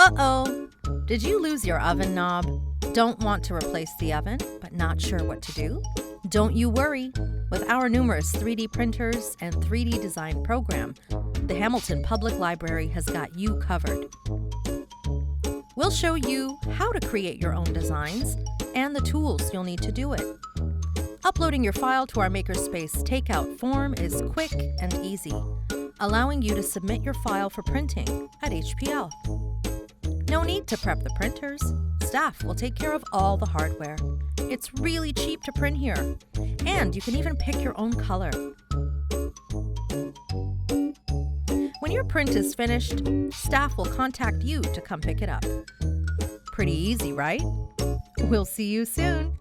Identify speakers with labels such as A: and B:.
A: Uh-oh! Did you lose your oven knob? Don't want to replace the oven, but not sure what to do? Don't you worry. With our numerous 3D printers and 3D design program, the Hamilton Public Library has got you covered. We'll show you how to create your own designs and the tools you'll need to do it. Uploading your file to our Makerspace takeout form is quick and easy, allowing you to submit your file for printing at HPL. No need to prep the printers. Staff will take care of all the hardware. It's really cheap to print here, and you can even pick your own color. When your print is finished, staff will contact you to come pick it up. Pretty easy, right? We'll see you soon.